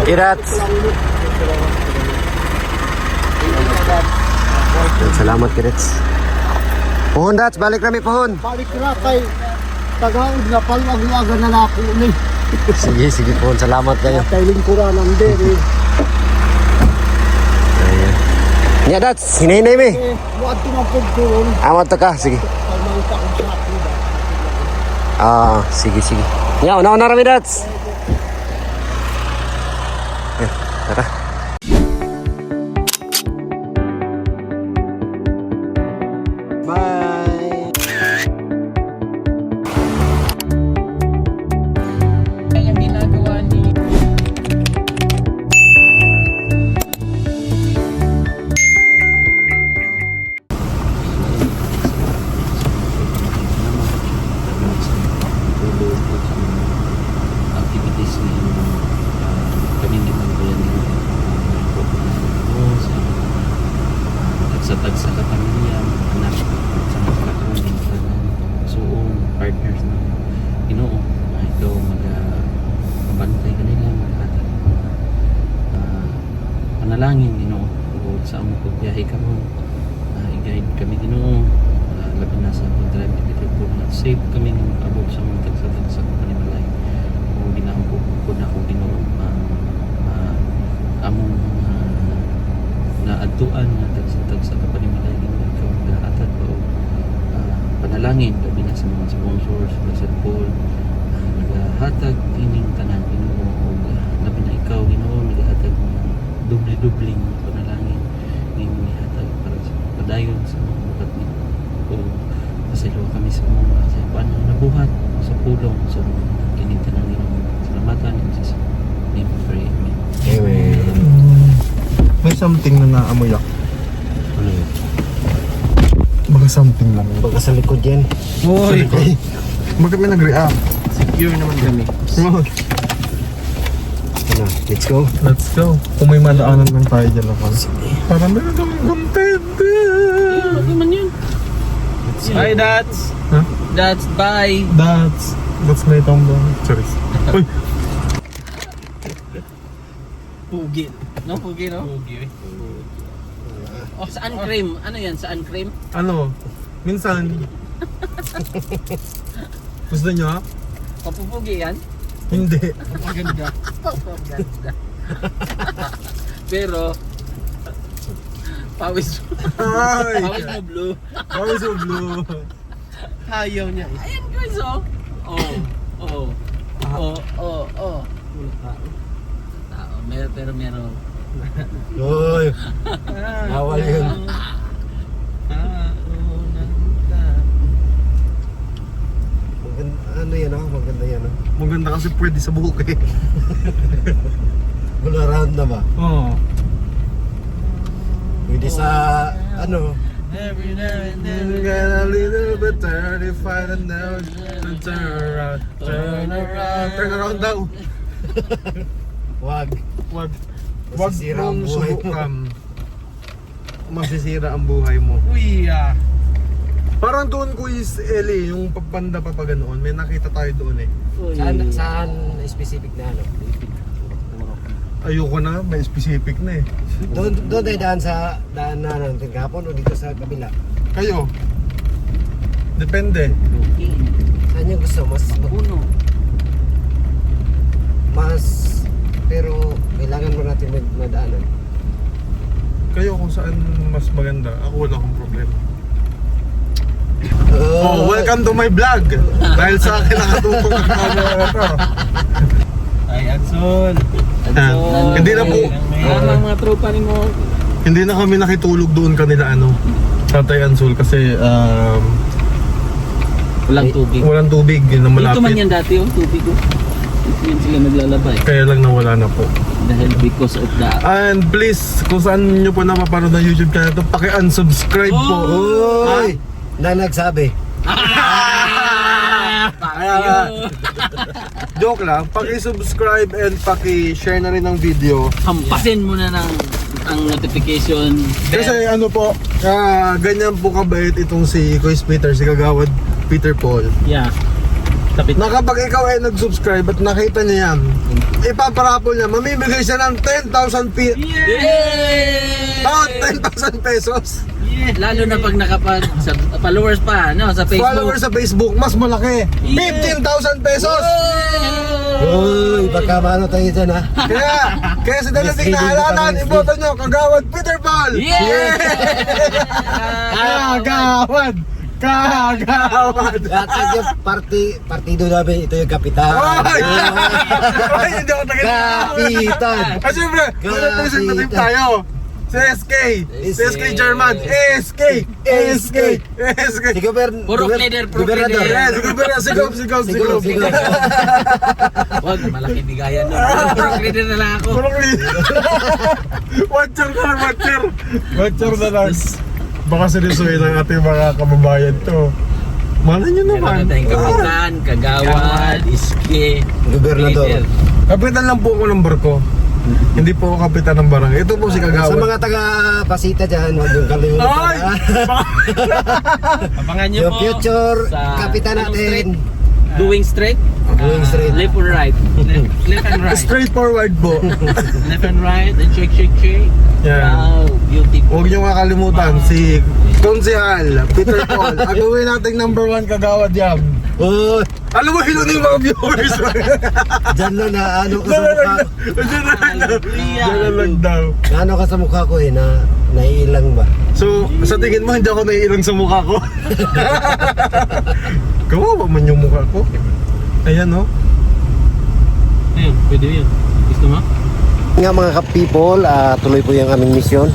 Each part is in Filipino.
Irats. Salamat Kirits. Pohon Dats, balik kami pohon. Balik na kay tagaod na palwag-wagan na nako ni. Sige, sige pohon. Salamat kayo. Kay lingkuran ang dere. Ayan. Nya Dats, hinahinay mi. Buat tumapugturon. Amat ka, sige. Pagmangka ko sa akin. Sige, sige. Nya, una-una rami Dats. Ayan, tara. Bye. Yung ginagawa ni activities ni kami ni Magbayan tagsa-tagsa ka pamilya, anak sa mga kakaroon so partners na Ginoo ikaw mabantay kanila panalangin Ginoo o sa among pagbiyahe karon i-guide kami Ginoo labi na sa pag-drive dito po na safe kami ng abot sa mga tagsa-tagsa sa panimalay o ginampo ko na ako Ginoo among naadtuan na tagsa-tagsa sa panimalay Ginoo ikaw nagahatag o panalangin labi na sa mga sponsors sa Paul nagahatag ining tanan Ginoo o labi na ikaw Ginoo nagahatag ng dubli-dubling panalangin ning ihatag para sa padayon sa mga buhat ni o pasaylo kami sa mga sa paano nabuhat sa pulong sa kining tanan Ginoo salamatan in Jesus name we pray amen. Amen. May something na naamoy ako. Ano yun? Baka something lang. Baka sa likod yan. Uy! Bakit may nag-react? Secure naman kami. Ano, let's go. Let's go. Kung may madaanan lang tayo dyan ako. Parang meron kami content. Ano man yun? Bye, Dats! Huh? Dats, bye! That's my tomboy. Sorry. Uy! Pugi. No, pugi, no? Pugi. Oh, saan cream? Ano yan? Saan cream? Ano? Minsan. Gusto nyo ha? Papupugi yan? Hindi. Maganda. Maganda. Pero, pawis Ay! mo blue. Pawis mo blue. Ayaw niya. Ayan guys, oh. Oh. Tao. Pero meron. Uy! Bawal yun. Maganda, ano yan ah? Maganda yan ah. Maganda kasi pwede sa buhok eh. All around na ba? Oo. Pwede sa, ano? Every now and then Then get a little bit terrified and now turn around. Turn around daw. Wag. Wag Masisira ang mong buhay mo. subukan. Masisira ang buhay mo. Uy, Parang doon ko is Eli, yung pagpanda pa pa ganoon. May nakita tayo doon eh. Saan specific na ano? Ayoko na, may specific na eh. Doon tayo daan sa daan na natin kahapon o dito sa kabila? Kayo? Depende. Saan yung gusto? Uno. Pero kailangan mo natin madaanan. Kayo kung saan mas maganda. Ako wala akong problema. Oh, Welcome to my vlog! Dahil sa akin nakatutok ang camera na to. Ay, Adson. Hindi na po. Ang mga tropa ni mo. Hindi na kami nakitulog doon kanila Tatay Ansul kasi Walang tubig. walang tubig na Dito man malapit. yan dati yung tubig ko. Dito yan sila naglalabay. Kaya lang nawala na po. Dahil because of the... And please, kung saan nyo po napapanood ng YouTube channel ito, paki-unsubscribe po. Uy! Na nagsabi. Joke lang, paki-subscribe and paki-share na rin ng video. Hampasin mo na ng ang notification bell. Kasi ano po, ganyan po kabait itong si Kuya Peter, si Kagawad Peter Paul. Yeah. Kapit. na kapag ikaw ay nag-subscribe at nakita niya yan, ipaparapol niya, mamimigay siya ng 10,000 Yay! Oh, 10,000 pesos. Lalo na pag sa followers pa, no, sa Facebook. Followers sa Facebook, mas malaki. Yeah. 15,000 pesos. Uy, baka maano tayo dyan ha. Kaya sa dalating na halalan, iboto nyo, Kagawad Peter Paul. Yeah! Kagawad! Kagawad! At yung partido namin, ito yung kapitan. Ay! Ay, hindi ako tagay. Kapitan! Ah, siyempre, representative tayo. Si SK. Si SK German. SK! Si Puro leader, puro gobernador. leader. Sigop. Siguro. Wag, malaki bigayan nun. Leader na lang ako. Purong leader. Watcher na lang, watcher. Watcher na lang. Baka seryosohin ang ating mga kababayan to. Malay nyo Meron na naman. tayong kapitan, kagawad, iske, Gobernador. leader. Kapitan lang po ako ng barko. Hindi po ako kapitan ng barangay. Ito po si Sa Kagawad. mga taga-pasita dyan, huwag yung kalimutan. Ay! ha? Abangan nyo Yung po future sa kapitan anong natin. street? Doing straight? Doing straight. Left or right? Left and right. Straightforward po. Left and right, and shake. Yan. Wow, beautiful. Huwag niyo makalimutan si Konsehal Peter Paul. Agawin nating number 1 Kagawad yan. Oh, Alam mo, hilo na yung mga viewers. dyan lang na ano ka sa mukha. Diyan na lang daw. Ano ka sa mukha ko naiilang ba? So, sa tingin mo, hindi ako naiilang sa mukha ko? Kawawa man yung mukha ko. Ayan, no? Ayun, pwede yun. Gusto mo? Nga mga ka-people, tuloy po yung aming misyon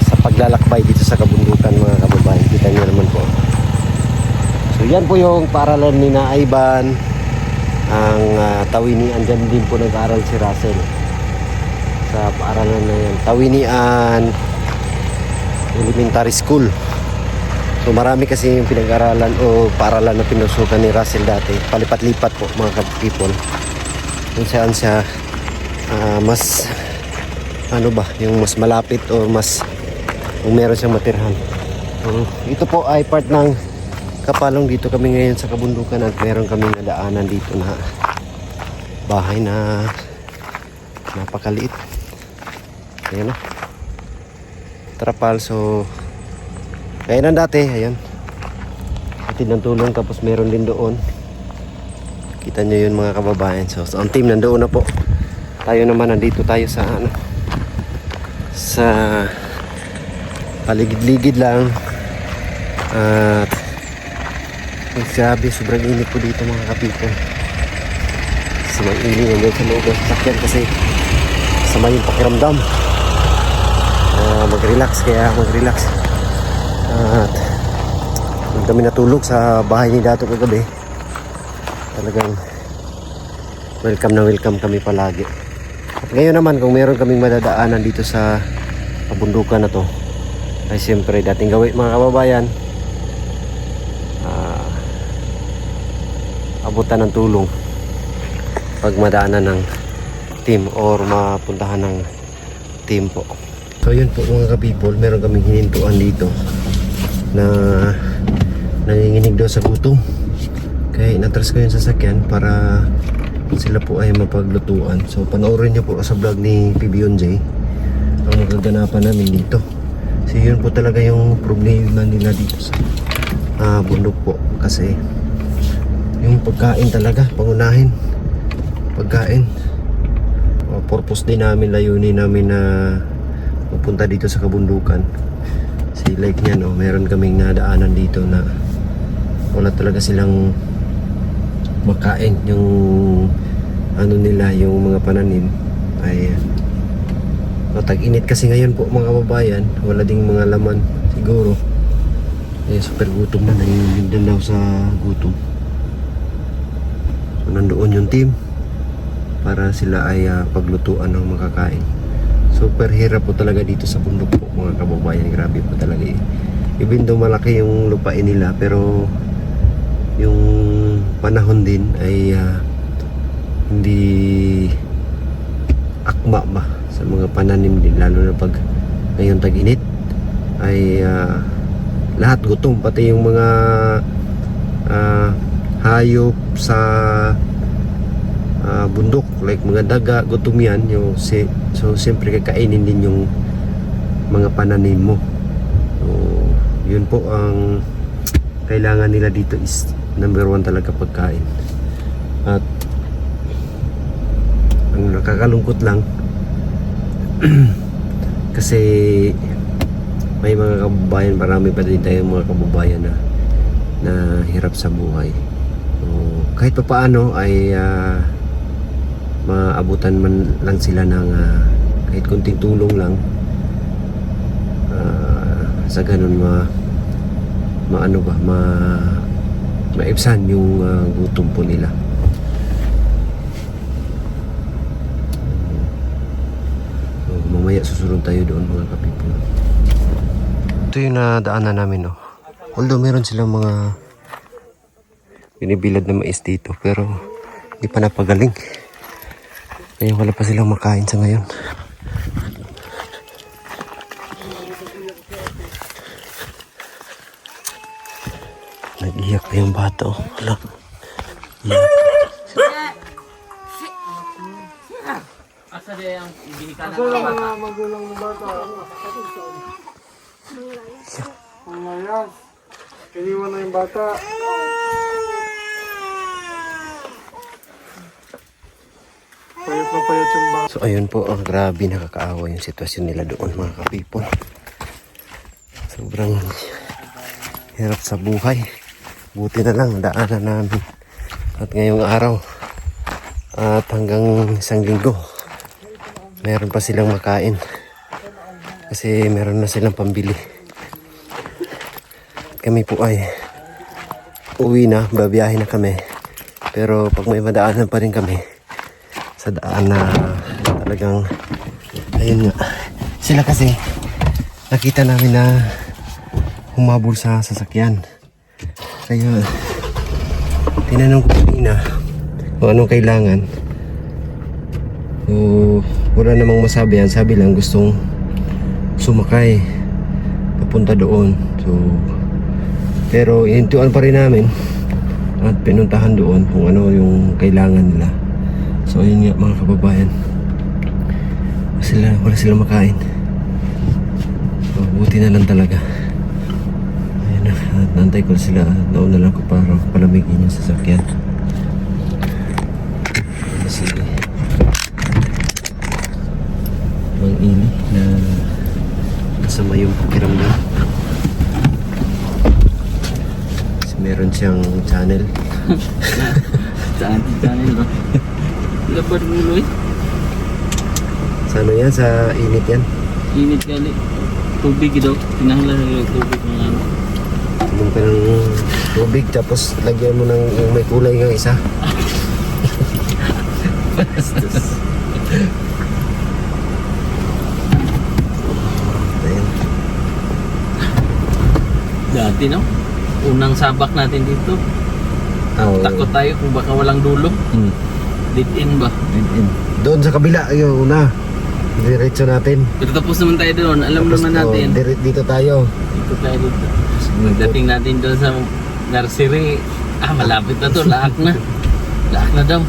sa paglalakbay dito sa kabundukan mga kababayan. Kita nyo naman po. So yan po yung paaralan ni na Ivan. Ang Tawinian, dyan din po nag-aaral si Russell sa paaralan na yan. Tawinian Elementary School. So marami kasi yung pinag-aralan o paaralan na pinusukan ni Russell dati. Palipat-lipat po mga ka-people. Kung saan siya mas yung mas malapit o mas kung meron siyang matirhan. Ito po ay part ng Kapalong. Dito kami ngayon sa kabundukan at meron kaming nadaanan dito na bahay na napakaliit. Ayan o, trapal. So kaya nang dati, ayan, hatid ng tulong, tapos meron din doon. Kita nyo yun mga kababayan. So ang team nandoon na po. Tayo naman nandito tayo sa sa paligid-ligid lang. At grabe, sobrang init po dito mga kapito. Sobrang init nandun sa loob ng sasakyan kasi sama yung pakiramdam. Mag-relax, kaya mag-relax. At nung kami natulog sa bahay ni Dato kagabi, talagang welcome kami palagi. At ngayon naman, kung meron kaming madadaanan dito sa kabundukan na to, ay siyempre dating gawin mga kababayan, abutan ng tulong pag madaanan ng team or mapuntahan ng team po. So yun po mga ka-people, meron kaming hinintuan dito na nanginginig daw sa gutom. Kaya inatras ko yung sasakyan para sila po ay mapaglutuan. So panoorin nyo po sa vlog ni PBonJ ang magaganapan namin dito. So yun po talaga yung problema nila dito sa bundok po, kasi yung pagkain talaga pangunahin. Pagkain, purpose din namin, layunin namin na pupunta dito sa kabundukan. Si like niya, no, meron kaming nadaanan dito na wala talaga silang makain. Yung ano nila, yung mga pananim ay tag-init kasi ngayon po mga kababayan, wala ding mga laman siguro. Super gutom na, nanginginig daw sa gutom. So nandoon yung team para sila ay paglutuan ng makakain. Super hirap po talaga dito sa bundok po mga kababayan. Grabe po talaga eh. Even though malaki yung lupain nila, pero yung panahon din ay hindi akma ba sa mga pananim din, lalo na pag ngayon tag-init ay lahat gutom, pati yung mga hayop sa bundok, like mga daga, gutom yan, so siyempre kakainin din yung mga pananim mo. So yun po ang kailangan nila dito, is number 1 talaga pagkain. At ang nakakalungkot lang kasi may mga kababayan, marami pa din tayong mga kababayan na hirap sa buhay. So, kahit pa paano ay maabutan man lang sila ng kahit kunting tulong lang, sa ganun maibsan yung gutom po nila. So, mamaya susunod tayo doon mga kapipo. Ito yung nadaanan namin, no. Although meron silang mga binibilad na mais dito, pero hindi pa napagaling. Kaya wala pa silang makain sa ngayon. Nag-iyak pa yung bata, oh. Wala. Iyak. Asa din ang ibinikanan ng bata? Magulang ng bata. Ang layas. Kiniwan na yung bata. Payat na payat yung bata. So ayun po, grabe, nakakaawa yung sitwasyon nila doon mga kapipon. Sobrang hirap sa buhay. Buti na lang daanan namin at ngayong araw at hanggang isang linggo meron pa silang makain kasi meron na silang pambili. Kami po ay uwi na, babiyahe na kami, pero pag may madaanan pa rin kami sa daan na talagang ayun nga, sila kasi nakita namin na humabol sa sasakyan. Kaya tinanong ko kanina kung anong kailangan. So wala namang masabi yan, sabi lang gustong sumakay papunta doon. So pero inintuan pa rin namin at pinuntahan doon kung ano yung kailangan nila. So ayun nga mga kababayan, wala silang makain. So buti na lang talaga. Ayan na, at nantay ko sila. Nauna lang ko para palamigin yung sasakyan. Kasi Mang Ili na kasama yung pakiramdam. Kasi meron siyang channel. Channel, no? Lapad mulo eh. Sa ano yan? Sa init yan? Init kali. Tubig daw. Tinahlan ng tubig mga ano. Tumong ka ng tubig tapos lagyan mo ng yung may kulay ng isa. Ayan. Dati, no? Unang sabak natin dito. Oh, Takot tayo kung baka walang dulo. Dead end ba? doon sa kabila, yung una. Diretso natin. Pero tapos naman tayo doon. Alam Tapos, naman natin. dito tayo. Dito tayo dito. Pagdating natin doon sa nursery, malapit na to. Laak na. Laak na daw.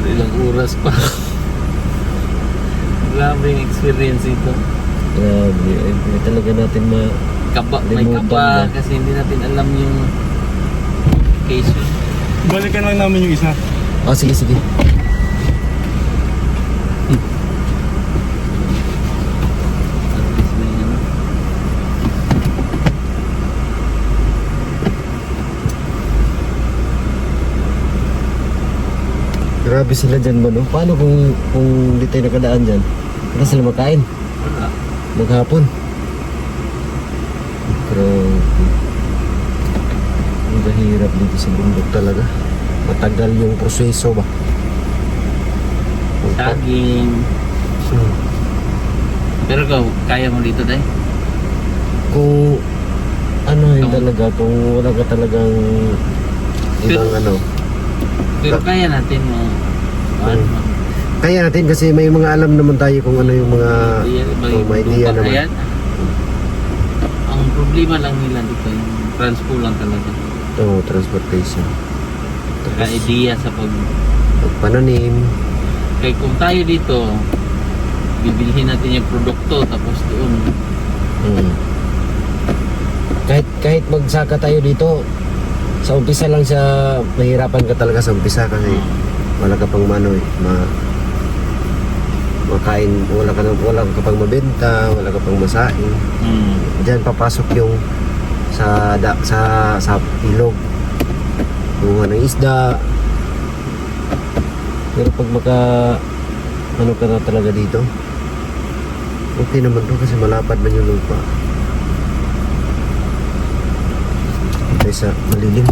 Ilang oras pa. Grabe yung experience ito. Grabe, ay talaga natin May Limutan kaba na. kasi hindi natin alam yung case. Balikan lang namin yung isa. Oh, sige. Grabe sila dyan, no? Paano kung di tayo nakadaan dyan? Wala sila makain? Wala. Maghapon. Grabe. Ang hirap dito sa bundok talaga. Matagal yung proseso ba? Saging. Pero ikaw, kaya mo dito tayo? Kung ano yun Kung- talaga, kung wala ka talagang ibang ano. Pero kaya natin mo. Kaya natin kasi may mga alam naman tayo kung ano yung mga may idea naman. Ayan. Ang problema lang nila dito yung transpo lang talaga. Oo, transportation. ka-idea sa pagpananim. kaya kung tayo dito bibilhin natin yung produkto tapos doon Kahit magsaka tayo dito, sa umpisa lang siya, mahirapan ka talaga sa umpisa kasi wala ka pang makain, wala ka pang mabenta, wala ka pang masain. Diyan papasok yung sa ilog, kuha ng isda. Pero pag ka na talaga dito, okay naman to kasi malapad man yung lupa. Sa malilim.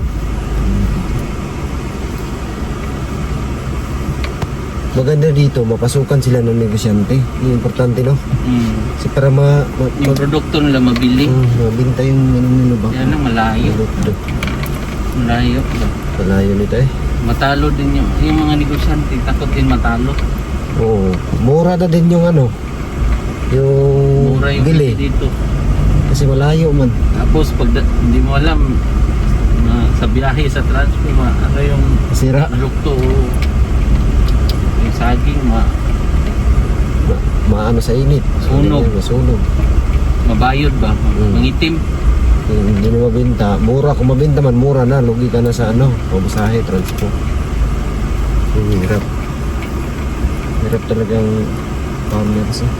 Maganda dito, mapasukan sila ng negosyante. Yung importante, no? Kasi para yung produkto nila mabili. mabinta yung ano nila ba? Yan lang malayo. Malayo ba? Malayo nito eh. Matalo din yung mga negosyante, takot din matalo. Oo. Mura na din yung ano. Yung Mura yung bili. dito. Kasi malayo man. Tapos pag hindi mo alam sa biyahe sa transfer ano yung Sira. lukto yung saging Maano sa init. Sunog. Masunog. mabayod ba mangitim. Hindi na mabinta. Mura. Kung mabinta man, mura na. Lugi ka na sa ano. Pamasahe, transport. Hirap. Hirap talagang farmers eh.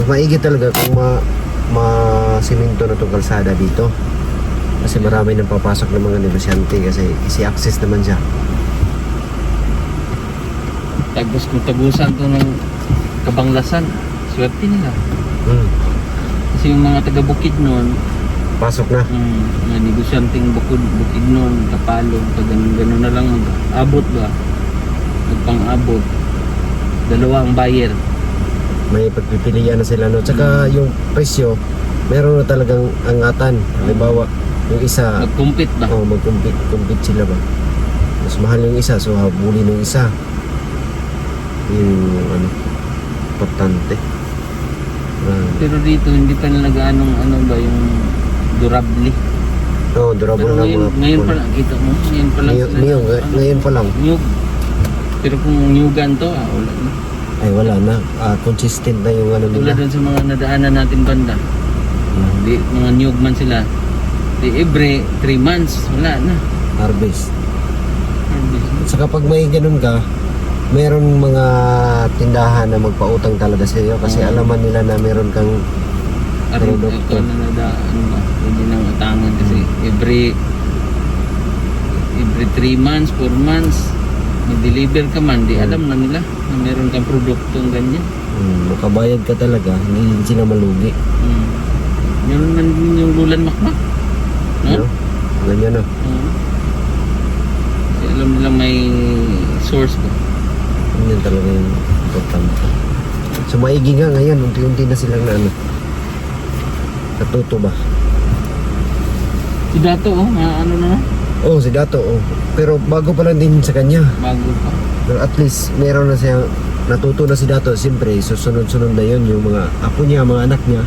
Maigi talaga kung ma-siminto na itong kalsada dito. Kasi marami nang papasok ng mga negosyante kasi easy access naman siya. Tapos kung tagusan to ng Kabanglasan, swerte nila. Kasi yung mga taga Bukidnon, Pasok na. mga negosyanteng Bukidnon, Kapalong, gano'n na lang abot ba? Pang-abot. Dalawa ang buyer. May pagpipilian na sila, no? Tsaka yung presyo, meron na talagang angatan. Halimbawa, yung isa, Mag-compete ba? compete sila ba? Mas mahal yung isa, so habulin yung isa. Yung ano, importante. Pero dito hindi pa nila gaanong ba yung durable. Durable Pero na ngayon pa lang kita mo, ngayon pa lang sila. Ngayon pa lang. Nyug. Pero kung nyugan to, wala na. Ay wala na. Consistent na yung ano Tulad nila. dun sa mga nadaanan natin banda. Di, mga nyug man sila. Di every 3 months, wala na. Harvest. Saka pag may ganun ka, meron mga tindahan na magpautang talaga sa iyo kasi alaman nila na meron kang produkto. Ito na nadaan ba? Hindi nang utangan kasi every 3 months, 4 months, mag-deliver ka man, di alam na nila na meron kang produktong ganyan. Makabayad ka talaga, hindi sila malugi. Meron man din yung lulan makmak. No? No? Ganyan na. Kasi alam nila may source ba? Ganyan talaga yung importante. So maigi nga ngayon, unti-unti na silang na ano. Natuto ba? Si Dato, ano na? Oo, si Dato. Pero bago pa lang din sa kanya. Bago pa. Pero at least meron na siya, natuto na si Dato. Siyempre, susunod-sunod na yun yung mga apo niya, mga anak niya.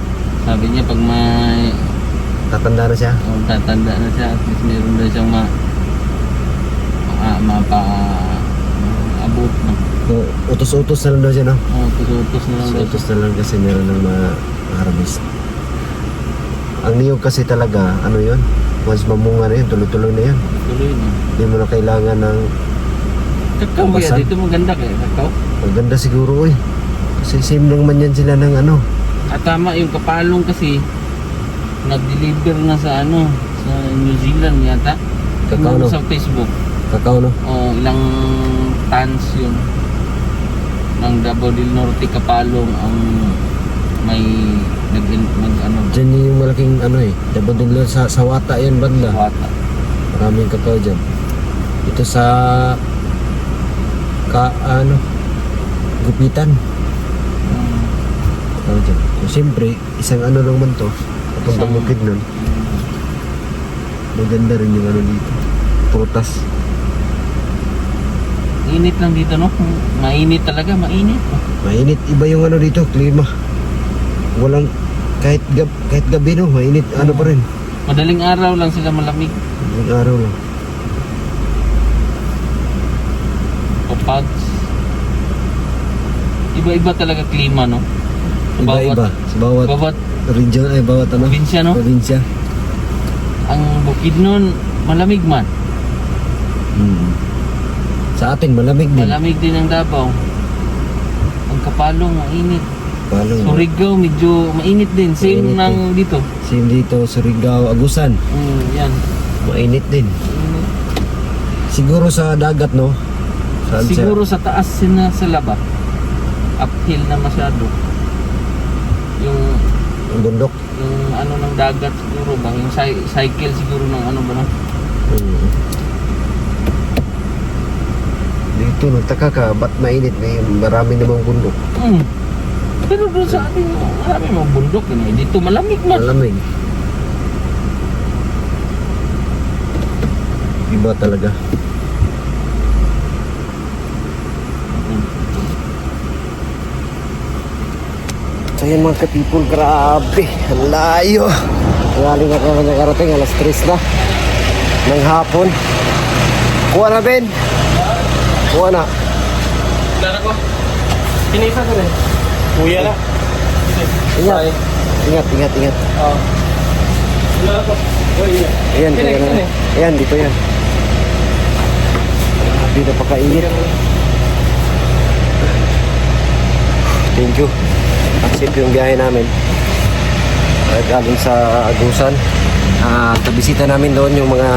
Sabi niya pag may Tatanda na siya. tatanda na siya, at least meron na siyang abot na. So, utos-utos na lang daw siya, no? Tutos na lang. Utos na lang kasi meron ng ma-harvest. Ang niyog kasi talaga, ano yun? Once mamunga na yun, tuloy-tuloy na yun. Tuloy na. Hindi mo na kailangan ng Kakao ba yan? Basan. Dito maganda kaya kakao. maganda siguro eh. Kasi same lang man yan sila ng ano. At tama yung Kapalong kasi nag-deliver na sa sa New Zealand yata. Kakao, Tingnan mo no? sa Facebook. Kakao, no? Ilang tons yun ng Davao del Norte Kapalong ang may Diyan yung malaking ano eh. Dabadin sa Wata yan banda. wata. Maraming kakao dyan. Ito sa Gupitan. Kakao dyan. So siyempre, isang ano lang man to. Papuntang bukid nun. Maganda rin yung ano dito. Prutas. Init lang dito, no? Mainit talaga, mainit. Mainit. Iba yung ano dito, klima. Walang, kahit gabi no, mainit. Ano pa rin. Madaling araw lang sila malamig. Yung araw lang. Pags. Iba-iba talaga klima, no? Iba-iba. Sa bawat Bawat region ay bawat ano? probinsya, no? Probinsya. Ang Bukidnon, malamig man. Sa atin, malamig din. Malamig din ang Davao. Ang Kapalong, mainit. Palong. Surigao, medyo mainit din. Same Mainit ng dito. Same dito, Surigao, Agusan. Yan. Mainit din. Mainit. Siguro sa dagat, no? Saan Siguro sa taas na sa laba. Uphill na masyado. Yung Ang bundok. ano ng dagat siguro ba? Yung cycle siguro ng ano ba no? Dito, nagtaka ka, ba't mainit? May marami namang bundok. Pero doon sa atin, marami mga bundok. Dito malamig man. Malamig. Iba talaga. So yan mga ka-people, grabe, ang layo. Galing ako na nakarating, alas 3 na ng hapon. Kuha na, Ben. Kuha na. Dara ko. Pinisa ko rin. Kuya na. Ingat. Ingat. Dara ko. Ayan, kaya na. Ayan, dito yan. Grabe, napakainit. Thank you. Accept yung biyahe namin. Galing sa Agusan. Kabisita namin doon yung mga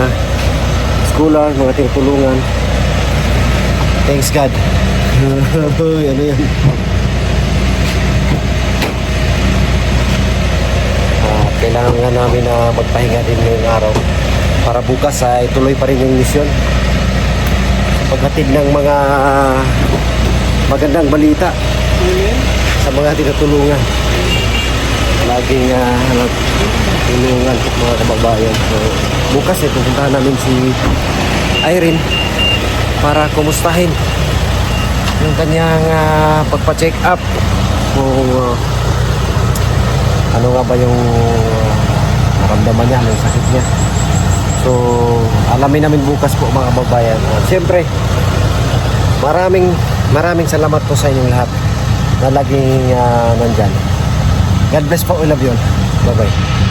scholar, mga tinutulungan. Thanks God. Ano yan? Kailangan nga namin na magpahinga din ngayong araw para bukas ay tuloy pa rin yung misyon. Paghatid ng mga magandang balita sa mga tinutulungan. Laging tulungan mga kababayan. So, bukas pupuntahan namin si Irene para kumustahin yung kanyang pagpa-check up kung ano nga ba yung naramdaman niya, yung sakit niya. So, alamin namin bukas po mga kababayan. Siyempre, maraming salamat po sa inyong lahat na laging nandyan. God bless po, I love you all. Bye-bye.